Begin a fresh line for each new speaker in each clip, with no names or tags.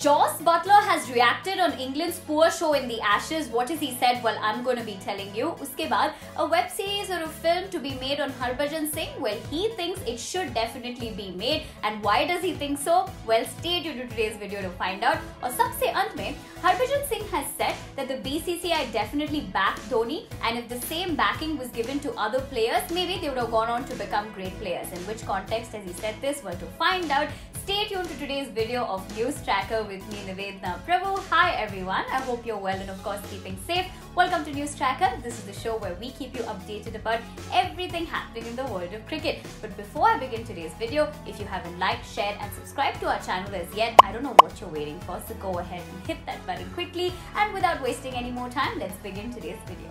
Jos Buttler has reacted on England's poor show in the Ashes. What has he said? Well, I'm going to be telling you. Uske baad, a web series or a film to be made on Harbhajan Singh? Well, he thinks it should definitely be made. And why does he think so? Well, stay tuned to today's video to find out. Aur sabse ant mein, Harbhajan Singh has said that the BCCI definitely backed Dhoni, and if the same backing was given to other players, maybe they would have gone on to become great players. In which context has he said this? Well, to find out, stay tuned to today's video of News Tracker with me, Nivedna Prabhu. Hi everyone, I hope you're well and of course keeping safe. Welcome to News Tracker. This is the show where we keep you updated about everything happening in the world of cricket. But before I begin today's video, if you haven't liked, shared and subscribed to our channel as yet, I don't know what you're waiting for, so go ahead and hit that button quickly. And without wasting any more time, let's begin today's video.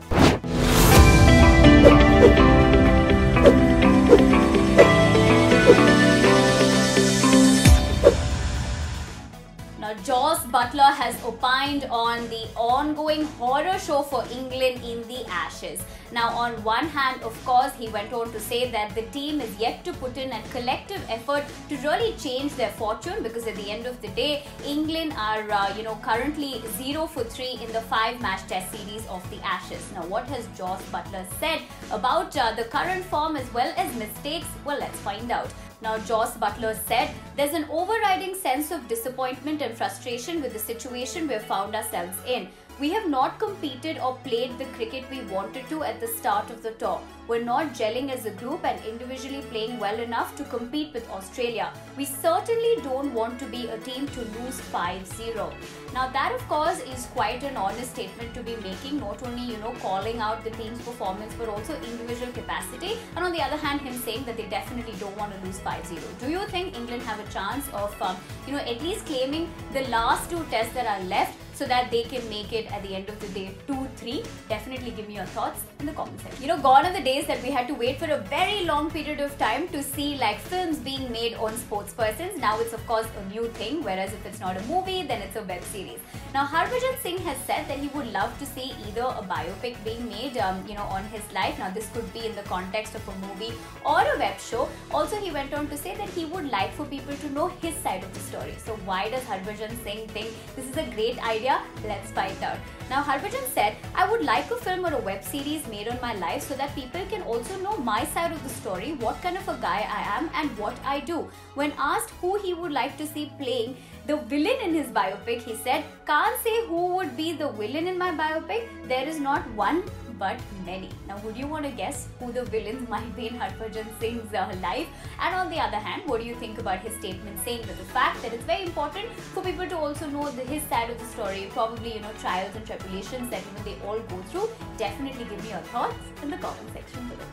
Jos Buttler has opined on the ongoing horror show for England in the Ashes. Now, on one hand, of course, he went on to say that the team is yet to put in a collective effort to really change their fortune, because at the end of the day, England are, currently 0 for 3 in the 5-match test series of the Ashes. Now, what has Jos Buttler said about the current form as well as mistakes? Well, let's find out. Now, Jos Buttler said, there's an overriding sense of disappointment and frustration with the situation we've found ourselves in. We have not competed or played the cricket we wanted to at the start of the tour. We're not gelling as a group and individually playing well enough to compete with Australia. We certainly don't want to be a team to lose 5-0. Now that of course is quite an honest statement to be making, not only calling out the team's performance but also individual capacity, and on the other hand him saying that they definitely don't want to lose 5-0. Do you think England have a chance of at least claiming the last 2 tests that are left, so that they can make it at the end of the day 2-3? Definitely give me your thoughts in the comment section. Gone are the days that we had to wait for a very long period of time to see like films being made on sports persons. Now it's of course a new thing, whereas if it's not a movie, then it's a web series. Now Harbhajan Singh has said that he would love to see either a biopic being made on his life. Now this could be in the context of a movie or a web show. Also he went on to say that he would like for people to know his side of the story. So why does Harbhajan Singh think this is a great idea? Let's find out. Now Harbhajan said, I would like a film or a web series made on my life so that people can also know my side of the story, what kind of a guy I am and what I do. When asked who he would like to see playing the villain in his biopic, he said, can't say who would be the villain in my biopic. There is not one but many. Now would you want to guess who the villains might be in Harbhajan Singh's life? And on the other hand, what do you think about his statement saying that the fact that it's very important for people to also know his side of the story, probably trials and tribulations that they all go through? Definitely give me your thoughts in the comment section below.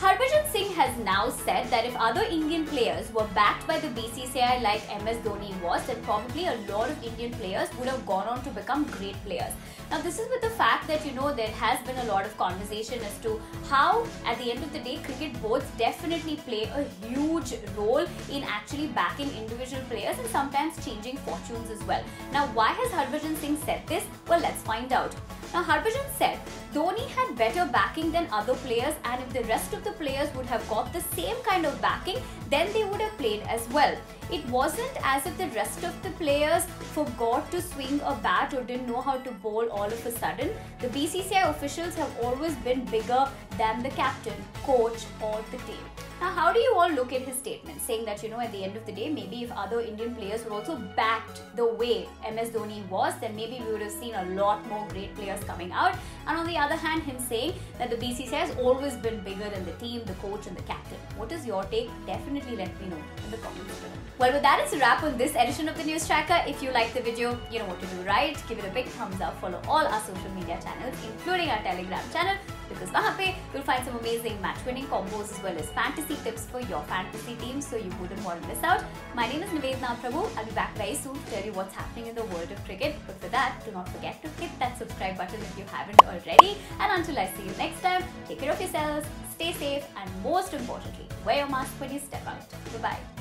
Harbhajan Singh has now said that if other Indian players were backed by the BCCI like MS Dhoni was, then probably a lot of Indian players would have gone on to become great players. Now this is with the fact that there has been a lot of conversation as to how at the end of the day cricket boards definitely play a huge role in actually backing individual players and sometimes changing fortunes as well. Now why has Harbhajan Singh said this? Well, let's find out. Now Harbhajan said Dhoni had better backing than other players, and if the rest of the players would have got the same kind of backing, then they would have played as well. It wasn't as if the rest of the players forgot to swing a bat or didn't know how to bowl all of a sudden. The BCCI officials have always been bigger than the captain, coach or the team. Now how do you all look at his statement saying that at the end of the day, maybe if other Indian players were also backed the way MS Dhoni was, then maybe we would have seen a lot more great players coming out. And on the other hand, him saying that the BCCI has always been bigger than the team, the coach and the captain. What is your take? Definitely let me know in the comments below. Well, with that, it's a wrap on this edition of the News Tracker. If you like the video, you know what to do, right? Give it a big thumbs up. Follow all our social media channels, including our Telegram channel, because wahan pe you'll find some amazing match-winning combos as well as fantasy tips for your fantasy team, so you wouldn't want to miss out. My name is Nivedna Prabhu. I'll be back very soon to tell you what's happening in the world of cricket. But for that, do not forget to hit that subscribe button if you haven't already. And until I see you next time, take care of yourselves, stay safe, and most importantly, wear your mask when you step out. Bye-bye.